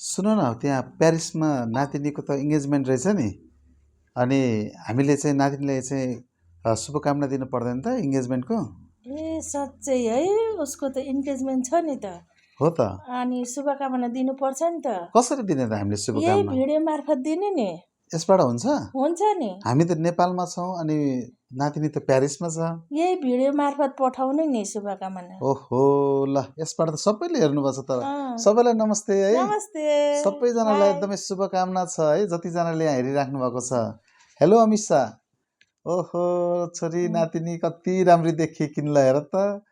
सुन न त्यहाँ प्यारिसमा नातिनीको त इङ्गेजमेन्ट रहेछ नि। अनि हामीले चाहिँ नातिनीलाई चाहिँ शुभकामना दिनु पर्दैन त इङ्गेजमेन्टको? ए साँच्चै है, उसको त इन्गेजमेन्ट छ नि त। हो त। अनि शुभकामना दिनुपर्छ नि त। कसरी दिने त हामीले यही शुभकामना? भिडियो मार्फत दिने नि। यसबाट हुन्छ? हुन्छ नि। हामी त नेपालमा छौँ अनि नातिनी त प्यारिसमा छ। यही भिडियो मार्फत पठाउनु नि शुभकामना। ओहो, ल यसबाट त सबैले हेर्नुपर्छ त। अँ, सबैलाई नमस्ते है। नमस्ते। सबैजनालाई हाई। एकदमै शुभकामना छ है, जतिजनाले यहाँ हेरिराख्नु भएको छ। हेलो अमित शाह। ओहो, छोरी नातिनी कति राम्री देखिए ल हेर त।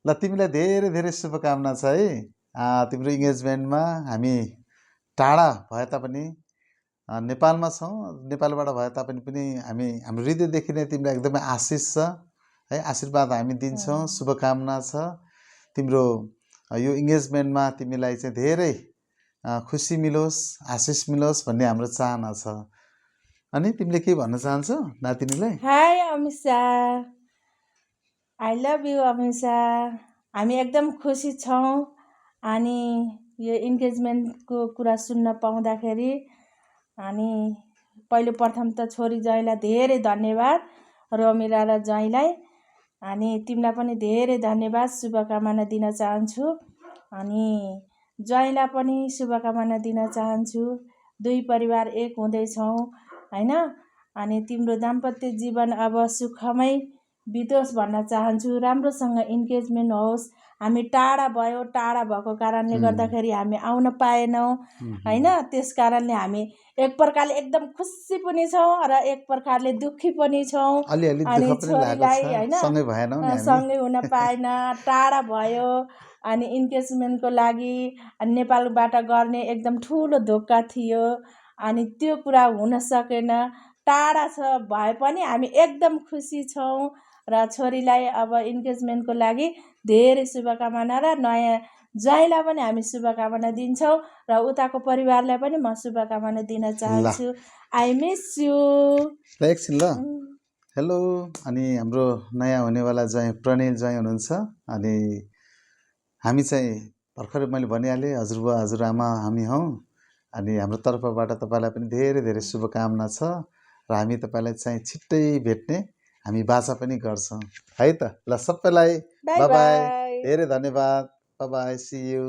ल तिमीलाई धेरै धेरै शुभकामना छ है। तिम्रो इङ्गेजमेन्टमा हामी टाढा भए तापनि नेपालमा छौँ, नेपालबाट भए तापनि पनि हामी हाम्रो हृदयदेखि नै तिमीलाई एकदमै आशिष छ है, आशीर्वाद हामी दिन्छौँ, शुभकामना छ। तिम्रो यो इङ्गेजमेन्टमा तिमीलाई चाहिँ धेरै खुसी मिलोस्, आशिष मिलोस् भन्ने हाम्रो चाहना छ। अनि तिमीले के भन्न चाहन्छौ नातिनीलाई? Hi Amit Shah, I love you Amit Shah. हामी एकदम खुसी छौँ अनि यो इन्गेजमेन्टको कुरा सुन्न पाउँदाखेरि। अनि पहिलो प्रथम त छोरी ज्वाइँलाई धेरै धन्यवाद, रमिला र ज्वाइँलाई। अनि तिमीलाई पनि धेरै धन्यवाद, शुभकामना दिन चाहन्छु। अनि ज्वाइँलाई पनि शुभकामना दिन चाहन्छु। दुई परिवार एक हुँदैछौँ होइन। अनि तिम्रो दाम्पत्य जीवन अब सुखमै बितोस् भन्न चाहन्छु। राम्रोसँग इन्गेजमेन्ट होस्। हामी टाढा भयो, टाढा भएको कारणले गर्दाखेरि हामी आउन पाएनौँ होइन। त्यस कारणले हामी एक प्रकारले एकदम खुसी पनि छौँ र एक प्रकारले दुःखी पनि छौँ। अलिअलि अनि दुःख पनि लागेको छोरीलाई छ, होइन सँगै भएनौँ नि हामी। सँगै हुन पाएन, टाढा भयो। अनि इन्गेजमेन्टको लागि नेपालबाट गर्ने एकदम ठुलो धोका थियो। अनि त्यो कुरा हुन सकेन, टाढा छ भए पनि हामी एकदम खुसी छौँ। र छोरीलाई अब इन्गेजमेन्टको लागि धेरै शुभकामना र नयाँ ज्वाइँलाई पनि हामी शुभकामना दिन्छौँ र उताको परिवारलाई पनि म शुभकामना दिन चाहन्छु। I miss you. ल एकछिन ल। हेलो, अनि हाम्रो नयाँ हुनेवाला ज्वाइँ प्रणिल ज्वाइँ हुनुहुन्छ। अनि हामी चाहिँ भर्खरै मैले भनिहालेँ, हजुरबुवा हजुरआमा हामी हौँ। अनि हाम्रो तर्फबाट तपाईँलाई पनि धेरै धेरै शुभकामना छ र हामी तपाईँलाई चाहिँ छिट्टै भेट्ने हामी बाचा पनि गर्छौँ है त। ल सबैलाई बाई बाई, धेरै धन्यवाद, बाई बाई, सी यू।